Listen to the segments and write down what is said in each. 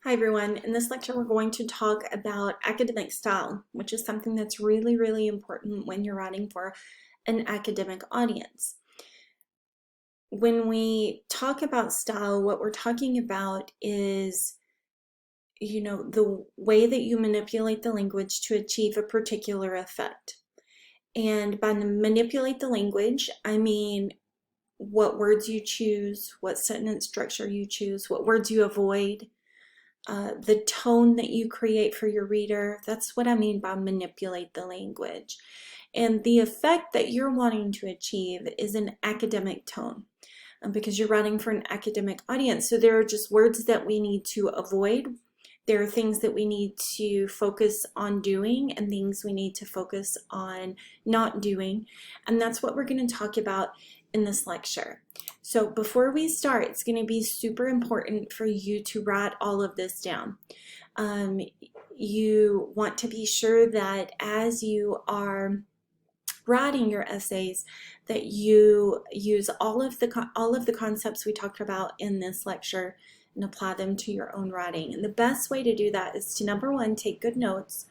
Hi everyone. In this lecture we're going to talk about academic style, which is something that's really important when you're writing for an academic audience. When we talk about style, what we're talking about is, the way that you manipulate the language to achieve a particular effect. And by manipulate the language, I mean what words you choose, what sentence structure you choose, what words you avoid, the tone that you create for your reader. That's what I mean by manipulate the language. And the effect that you're wanting to achieve is an academic tone, because you're writing for an academic audience. So there are just words that we need to avoid. There are things that we need to focus on doing and things we need to focus on not doing. And that's what we're going to talk about in this lecture. So before we start, it's going to be super important for you to write all of this down. You want to be sure that as you are writing your essays, that you use all of the concepts we talked about in this lecture and apply them to your own writing. And the best way to do that is to, number one, take good notes,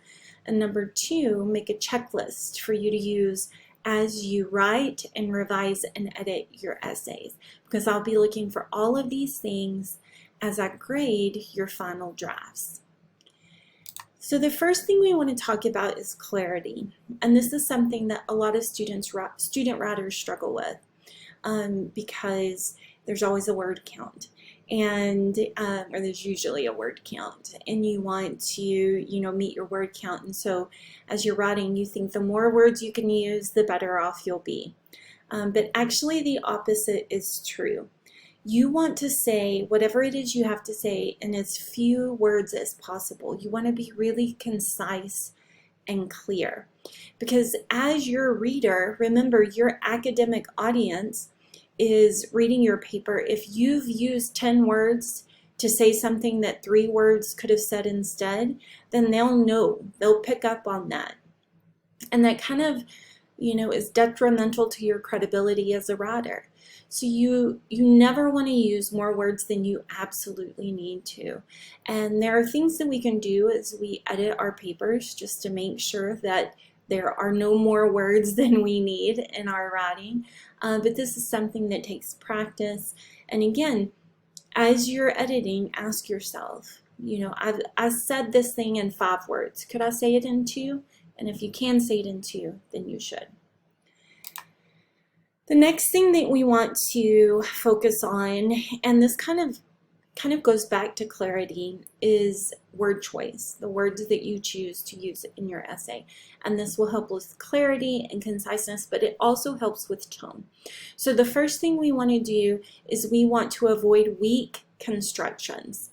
and number two, make a checklist for you to use as you write and revise and edit your essays, because I'll be looking for all of these things as I grade your final drafts. So the first thing we want to talk about is clarity, and this is something that a lot of student writers struggle with, because there's always a word count, and or there's usually a word count, and you want to meet your word count. And so as you're writing, you think the more words you can use, the better off you'll be, but actually the opposite is true. You want to say whatever it is you have to say in as few words as possible. You want to be really concise and clear, because as your reader, remember, your academic audience is reading your paper. If you've used 10 words to say something that 3 words could have said instead, then they'll know, they'll pick up on that. And that kind of, is detrimental to your credibility as a writer. So you never want to use more words than you absolutely need to. And there are things that we can do as we edit our papers just to make sure that there are no more words than we need in our writing. But this is something that takes practice. And again, as you're editing, ask yourself, I said this thing in 5 words. Could I say it in 2? And if you can say it in 2, then you should. The next thing that we want to focus on, and this kind of goes back to clarity, is word choice, the words that you choose to use in your essay. And this will help with clarity and conciseness, but it also helps with tone. So the first thing we want to do is we want to avoid weak constructions.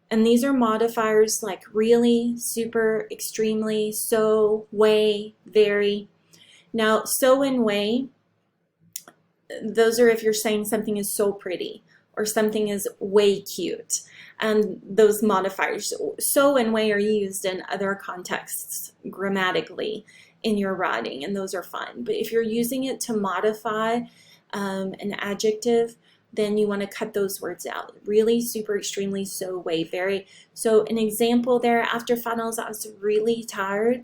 And these are modifiers like really, super, extremely, so, way, very. Now, so and way, those are if you're saying something is so pretty or something is way cute. And those modifiers, so and way, are used in other contexts grammatically in your writing, and those are fine. But if you're using it to modify an adjective, then you want to cut those words out. Really, super, extremely, so, way, very. So an example there, after finals, I was really tired.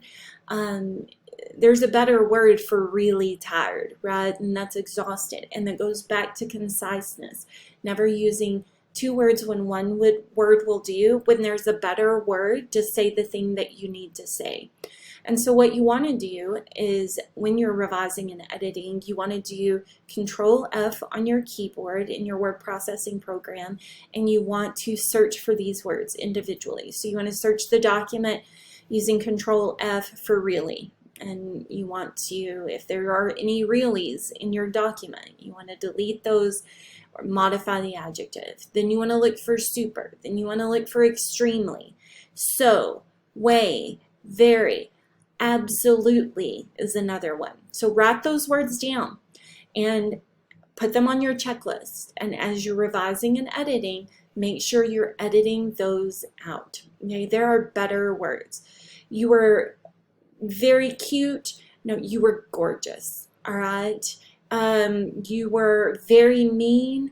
There's a better word for really tired, right? And that's exhausted. And that goes back to conciseness. Never using 2 words when one word will do, when there's a better word to say the thing that you need to say. And so what you want to do is, when you're revising and editing, you want to do Control F on your keyboard in your word processing program, and you want to search for these words individually. So you want to search the document using Control F for really. And you want to, if there are any reallys in your document, you want to delete those or modify the adjective. Then you want to look for super. Then you want to look for extremely. So, way, very, absolutely is another one. So write those words down and put them on your checklist. And as you're revising and editing, make sure you're editing those out. Okay, there are better words. You were very cute. No, you were gorgeous. All right. You were very mean.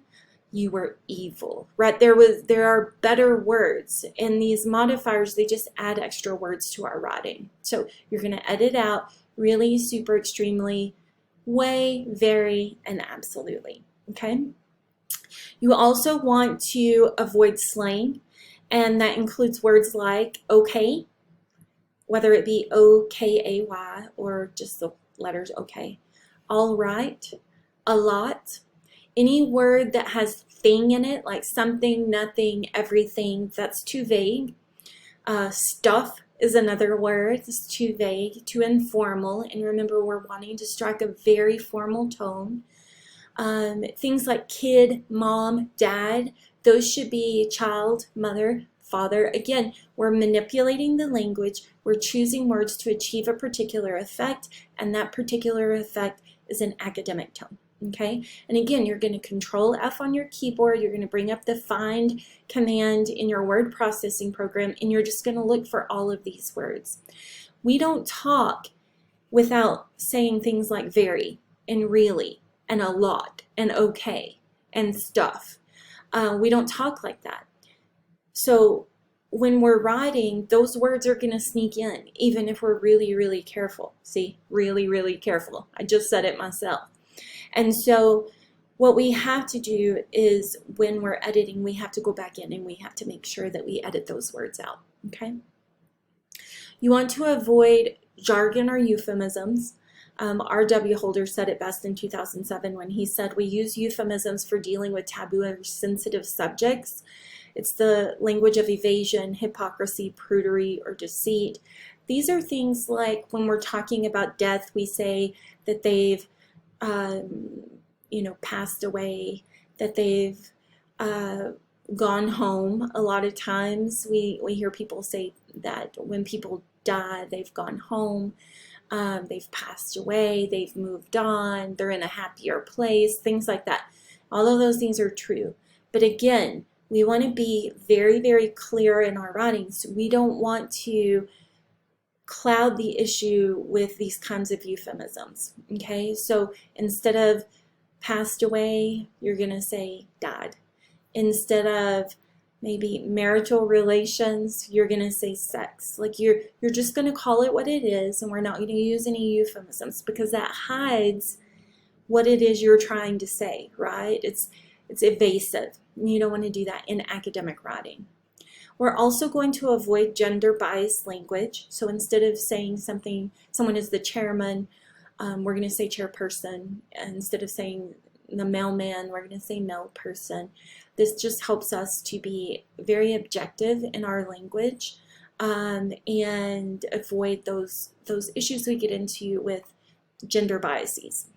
you were evil, right? There are better words, and these modifiers, they just add extra words to our writing. So you're going to edit out really, super, extremely, way, very, and absolutely. Okay. You also want to avoid slang, and that includes words like okay, whether it be O-K-A-Y or just the letters okay. All right, a lot. Any word that has thing in it, like something, nothing, everything, that's too vague. Stuff is another word. It's too vague, too informal. And remember, we're wanting to strike a very formal tone. Things like kid, mom, dad, those should be child, mother, father. Again, we're manipulating the language. We're choosing words to achieve a particular effect, and that particular effect is an academic tone. Okay, and again, you're going to control F on your keyboard. You're going to bring up the find command in your word processing program, and you're just going to look for all of these words. We don't talk without saying things like very and really and a lot and okay and stuff. We don't talk like that. So when we're writing, those words are going to sneak in, even if we're really, really careful. See, really, really careful. I just said it myself. And so what we have to do is when we're editing, we have to go back in and we have to make sure that we edit those words out, okay? You want to avoid jargon or euphemisms. R.W. Holder said it best in 2007 when he said, we use euphemisms for dealing with taboo or sensitive subjects. It's the language of evasion, hypocrisy, prudery, or deceit. These are things like when we're talking about death, we say that they've passed away, that they've gone home. A lot of times we hear people say that when people die, they've gone home, they've passed away, they've moved on, they're in a happier place, things like that. All of those things are true. But again, we want to be very, very clear in our writings. We don't want to cloud the issue with these kinds of euphemisms, okay? So instead of passed away, you're going to say died. Instead of maybe marital relations, you're going to say sex. Like you're just going to call it what it is, and we're not going to use any euphemisms because that hides what it is you're trying to say, right? It's evasive. You don't want to do that in academic writing. We're also going to avoid gender-biased language. So instead of saying someone is the chairman, we're going to say chairperson. Instead of saying the mailman, we're going to say mail person. This just helps us to be very objective in our language and avoid those issues we get into with gender biases.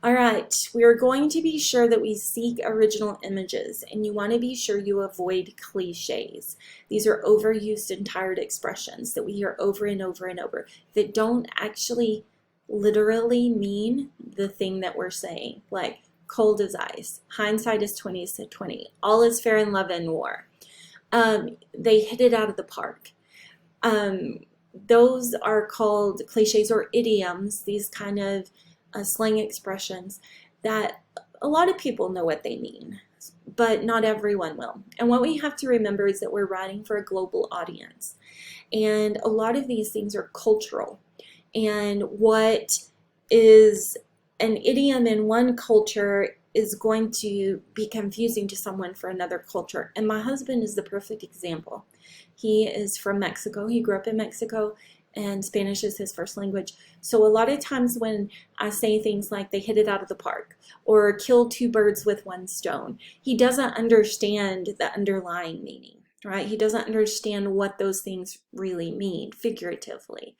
All right, we are going to be sure that we seek original images, and you want to be sure you avoid cliches. These are overused and tired expressions that we hear over and over and over that don't actually literally mean the thing that we're saying, like cold as ice, hindsight is 20/20, all is fair in love and war. They hit it out of the park. Those are called cliches or idioms, these kind of slang expressions that a lot of people know what they mean, but not everyone will. And what we have to remember is that we're writing for a global audience. And a lot of these things are cultural. And what is an idiom in one culture is going to be confusing to someone for another culture. And my husband is the perfect example. He is from Mexico. He grew up in Mexico, and Spanish is his first language. So a lot of times when I say things like they hit it out of the park or kill two birds with one stone, he doesn't understand the underlying meaning, right? He doesn't understand what those things really mean figuratively.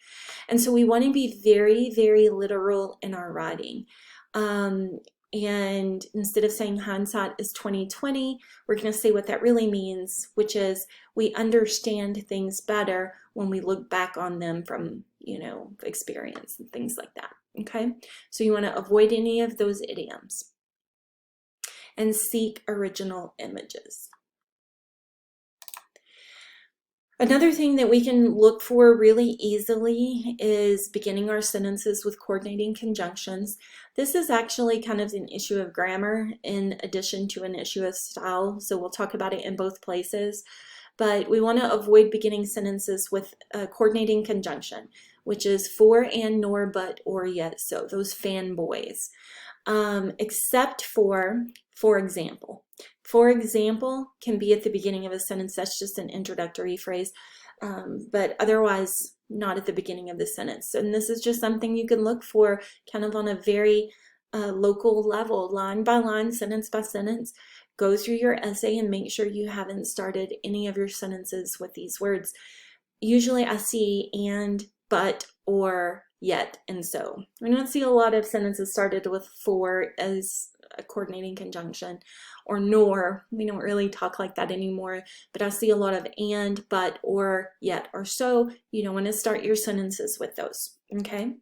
And so we want to be very, very literal in our writing. And instead of saying hindsight is 20/20, we're going to say what that really means, which is we understand things better when we look back on them from, experience and things like that. Okay, so you want to avoid any of those idioms and seek original images. Another thing that we can look for really easily is beginning our sentences with coordinating conjunctions. This is actually kind of an issue of grammar in addition to an issue of style, so we'll talk about it in both places. But we want to avoid beginning sentences with a coordinating conjunction, which is for, and, nor, but, or, yet, so, those fanboys. Except for example. For example can be at the beginning of a sentence. That's just an introductory phrase, but otherwise not at the beginning of the sentence. And this is just something you can look for kind of on a very local level, line by line, sentence by sentence. Go through your essay and make sure you haven't started any of your sentences with these words. Usually I see and, but, or, yet, and so. We don't see a lot of sentences started with for as a coordinating conjunction, or nor. We don't really talk like that anymore, but I see a lot of and, but, or, yet, or so. You don't want to start your sentences with those, okay?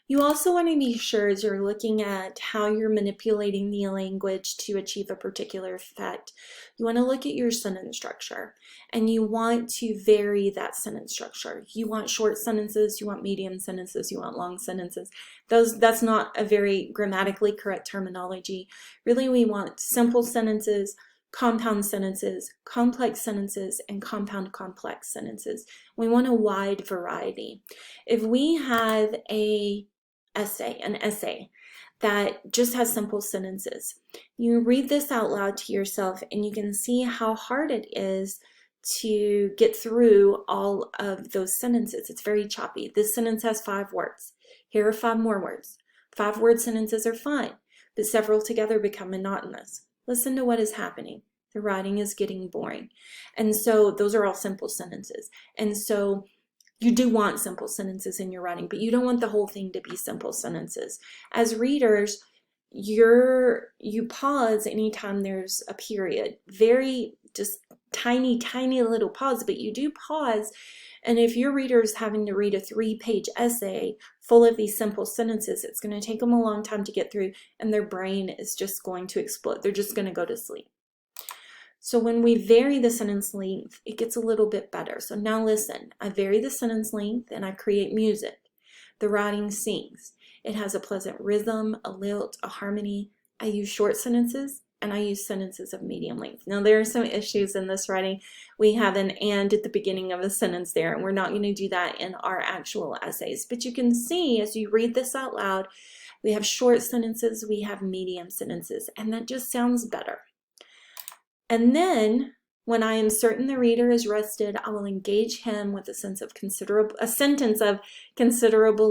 You also want to be sure as you're looking at how you're manipulating the language to achieve a particular effect, you want to look at your sentence structure and you want to vary that sentence structure. You want short sentences, you want medium sentences, you want long sentences. That's not a very grammatically correct terminology. Really, we want simple sentences, compound sentences, complex sentences, and compound complex sentences. We want a wide variety. If we have an essay that just has simple sentences, you read this out loud to yourself and you can see how hard it is to get through all of those sentences. It's very choppy. This sentence has 5 words. Here are 5 more words. 5-word sentences are fine, but several together become monotonous. Listen to what is happening. The writing is getting boring. And so those are all simple sentences. And so you do want simple sentences in your writing, but you don't want the whole thing to be simple sentences. As readers, you pause anytime there's a period. Very just tiny, tiny little pause, but you do pause. And if your reader is having to read a 3-page essay full of these simple sentences, it's going to take them a long time to get through, and their brain is just going to explode. They're just going to go to sleep. So when we vary the sentence length, it gets a little bit better. So now listen, I vary the sentence length and I create music. The writing sings. It has a pleasant rhythm, a lilt, a harmony. I use short sentences and I use sentences of medium length. Now there are some issues in this writing. We have an and at the beginning of a sentence there, and we're not going to do that in our actual essays. But you can see as you read this out loud, we have short sentences, we have medium sentences, and that just sounds better. And then, when I am certain the reader is rested, I will engage him with a sentence of considerable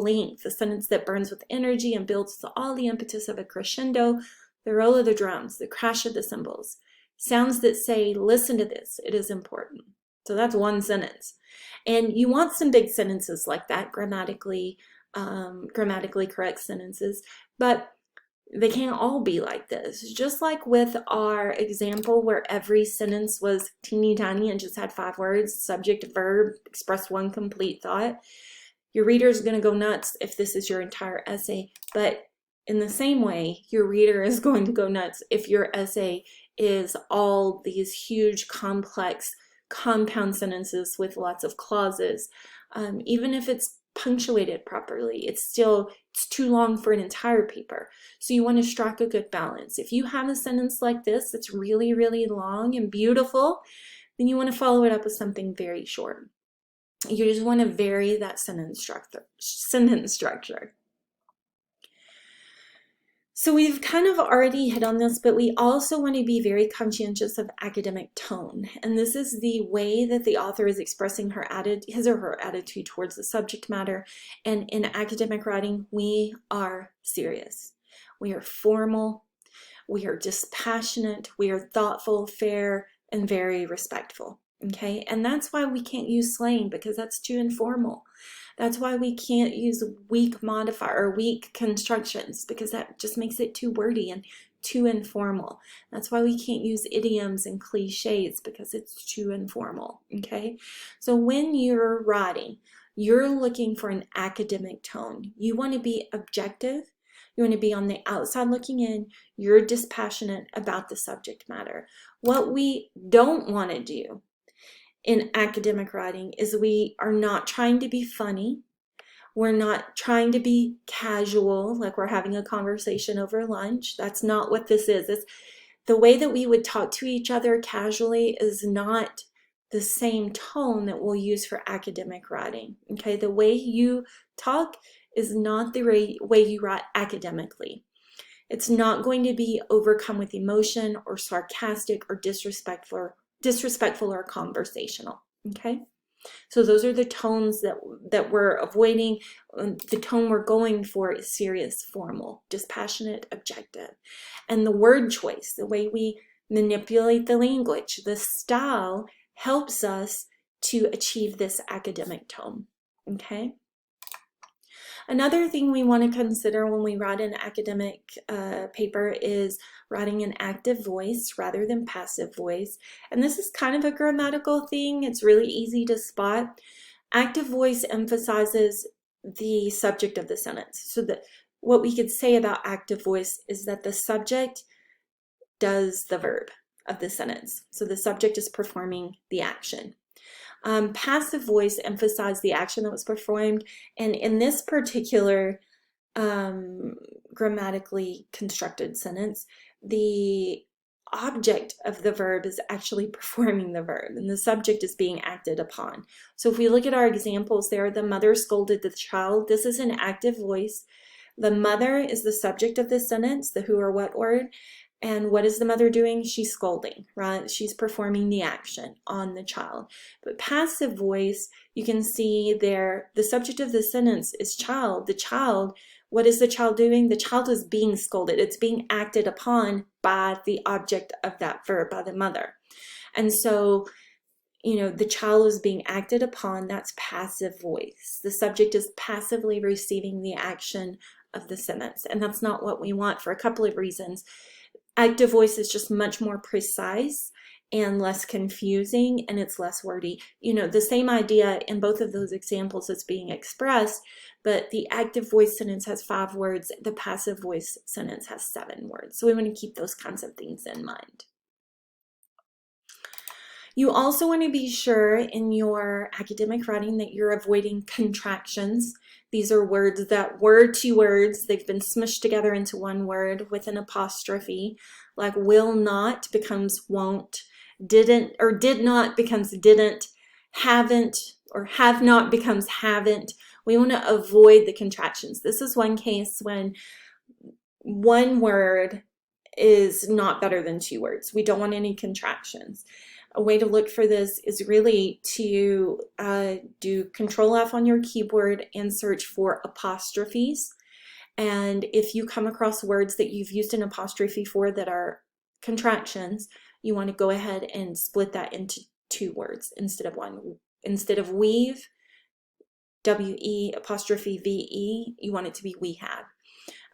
length, a sentence that burns with energy and builds with all the impetus of a crescendo, the roll of the drums, the crash of the cymbals, sounds that say, listen to this, it is important. So that's one sentence. And you want some big sentences like that, grammatically correct sentences, but they can't all be like this. Just like with our example where every sentence was teeny tiny and just had 5 words, subject, verb, express one complete thought, your reader is going to go nuts if this is your entire essay. But in the same way, your reader is going to go nuts if your essay is all these huge, complex, compound sentences with lots of clauses. Even if it's punctuated properly, it's too long for an entire paper. So you want to strike a good balance. If you have a sentence like this that's really, really long and beautiful, then you want to follow it up with something very short. You just want to vary that sentence structure. So we've kind of already hit on this, but we also want to be very conscientious of academic tone. And this is the way that the author is expressing his or her attitude towards the subject matter. And in academic writing, we are serious. We are formal. We are dispassionate. We are thoughtful, fair, and very respectful. Okay? And that's why we can't use slang, because that's too informal. That's why we can't use weak modifier or weak constructions, because that just makes it too wordy and too informal. That's why we can't use idioms and cliches, because it's too informal, okay? So when you're writing, you're looking for an academic tone. You want to be objective. You want to be on the outside looking in. You're dispassionate about the subject matter. What we don't want to do in academic writing is we are not trying to be funny. We're not trying to be casual, like we're having a conversation over lunch. That's not what this is. It's the way that we would talk to each other casually is not the same tone that we'll use for academic writing. Okay, the way you talk is not the way you write academically. It's not going to be overcome with emotion or sarcastic or disrespectful or conversational. Okay, so those are the tones that we're avoiding. The tone we're going for is serious, formal, dispassionate, objective. And the word choice, the way we manipulate the language, the style helps us to achieve this academic tone. Okay. Another thing we want to consider when we write an academic paper is writing an active voice rather than passive voice. And this is kind of a grammatical thing. It's really easy to spot. Active voice emphasizes the subject of the sentence. So what we could say about active voice is that the subject does the verb of the sentence. So the subject is performing the action. Passive voice emphasized the action that was performed, and in this particular grammatically constructed sentence, the object of the verb is actually performing the verb, and the subject is being acted upon. So if we look at our examples there, the mother scolded the child. This is an active voice. The mother is the subject of the sentence, the who or what word. And what is the mother doing? She's scolding, right? She's performing the action on the child. But passive voice, you can see there, the subject of the sentence is child. The child, what is the child doing? The child is being scolded. It's being acted upon by the object of that verb, by the mother. And so, you know, the child is being acted upon. That's passive voice. The subject is passively receiving the action of the sentence. And that's not what we want for a couple of reasons. Active voice is just much more precise and less confusing, and it's less wordy. You know, the same idea in both of those examples is being expressed, but the active voice sentence has 5 words, the passive voice sentence has 7 words. So we want to keep those kinds of things in mind. You also want to be sure in your academic writing that you're avoiding contractions. These are words that were 2 words. They've been smushed together into 1 word with an apostrophe, like will not becomes won't, didn't or did not becomes didn't, haven't or have not becomes haven't. We want to avoid the contractions. This is one case when 1 word is not better than 2 words. We don't want any contractions. A way to look for this is really to do Control F on your keyboard and search for apostrophes. And if you come across words that you've used an apostrophe for that are contractions, you want to go ahead and split that into 2 words instead of 1. Instead of weave, W-E apostrophe V-E, you want it to be we have.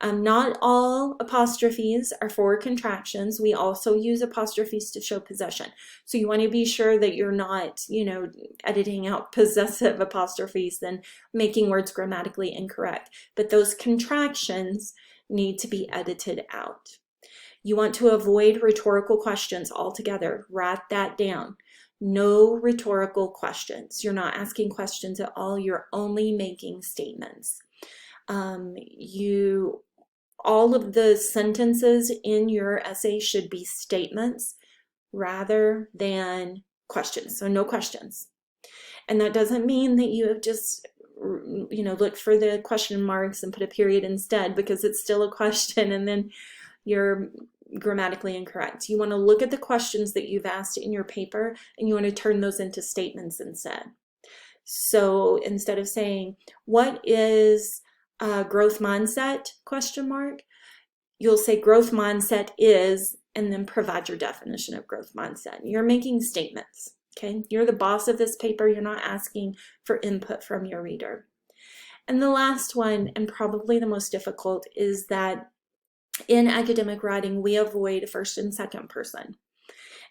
Not all apostrophes are for contractions. We also use apostrophes to show possession. So you want to be sure that you're not, you know, editing out possessive apostrophes and making words grammatically incorrect. But those contractions need to be edited out. You want to avoid rhetorical questions altogether. Write that down. No rhetorical questions. You're not asking questions at all. You're only making statements. All of the sentences in your essay should be statements rather than questions. So no questions. And that doesn't mean that you have just, you know, looked for the question marks and put a period instead, because it's still a question and then you're grammatically incorrect. You want to look at the questions that you've asked in your paper and you want to turn those into statements instead. So instead of saying, what is growth mindset, question mark, you'll say growth mindset is, and then provide your definition of growth mindset. You're making statements, okay? You're the boss of this paper. You're not asking for input from your reader. And the last one, and probably the most difficult, is that in academic writing, we avoid first and second person.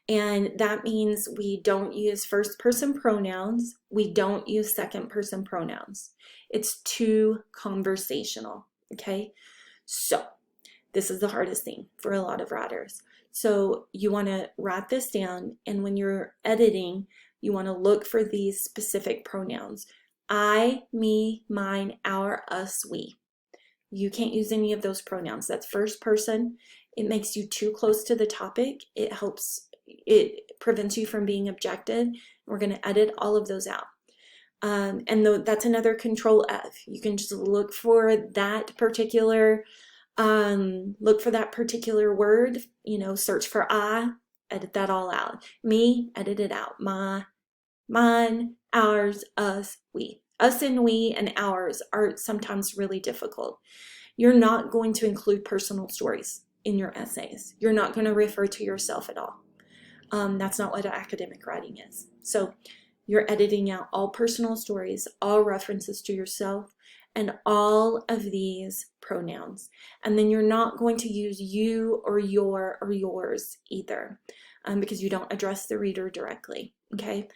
And that means we don't use first person pronouns. We don't use second person pronouns. It's too conversational, okay? So this is the hardest thing for a lot of writers. So you want to write this down, and when you're editing, you want to look for these specific pronouns. I, me, mine, our, us, we. You can't use any of those pronouns. That's first person. It makes you too close to the topic. It prevents you from being objective. We're going to edit all of those out. That's another Control F. You can just look for that particular word, search for I, edit that all out. Me, edit it out. My, mine, ours, us, we. Us and we and ours are sometimes really difficult. You're not going to include personal stories in your essays. You're not going to refer to yourself at all. That's not what academic writing is. So you're editing out all personal stories, all references to yourself, and all of these pronouns. And then you're not going to use you or your or yours either, because you don't address the reader directly, okay?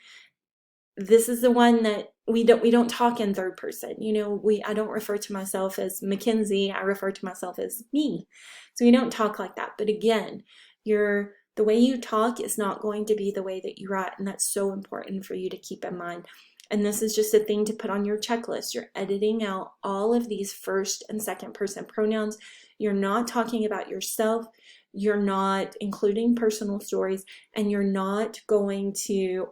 This is the one that we don't talk in third person. I don't refer to myself as Mackenzie. I refer to myself as me. So we don't talk like that. But again, the way you talk is not going to be the way that you write, and that's so important for you to keep in mind. And this is just a thing to put on your checklist. You're editing out all of these first and second person pronouns. You're not talking about yourself. You're not including personal stories, and you're not going to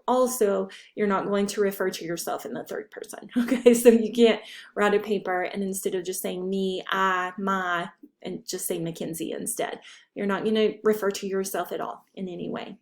refer to yourself in the third person. Okay, so you can't write a paper and instead of just saying me, I, my, and just say Mackenzie instead. You're not going to refer to yourself at all in any way.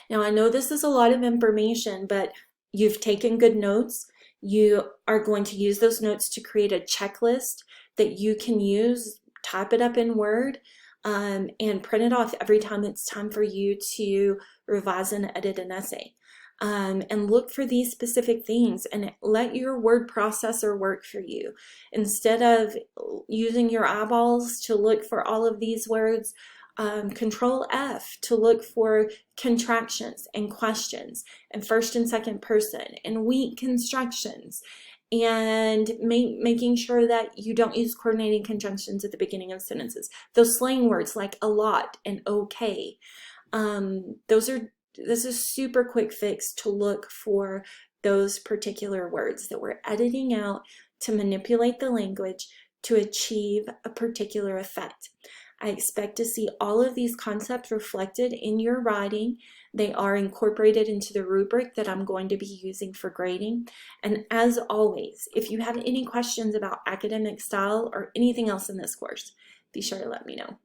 Now, I know this is a lot of information, but you've taken good notes. You are going to use those notes to create a checklist that you can use, type it up in Word, and print it off every time it's time for you to revise and edit an essay. And look for these specific things and let your word processor work for you. Instead of using your eyeballs to look for all of these words, Control F to look for contractions and questions and first and second person and weak constructions, and making sure that you don't use coordinating conjunctions at the beginning of sentences. Those slang words like a lot and okay, this is super quick fix to look for those particular words that we're editing out to manipulate the language to achieve a particular effect. I expect to see all of these concepts reflected in your writing. They are incorporated into the rubric that I'm going to be using for grading. And as always, if you have any questions about academic style or anything else in this course, be sure to let me know.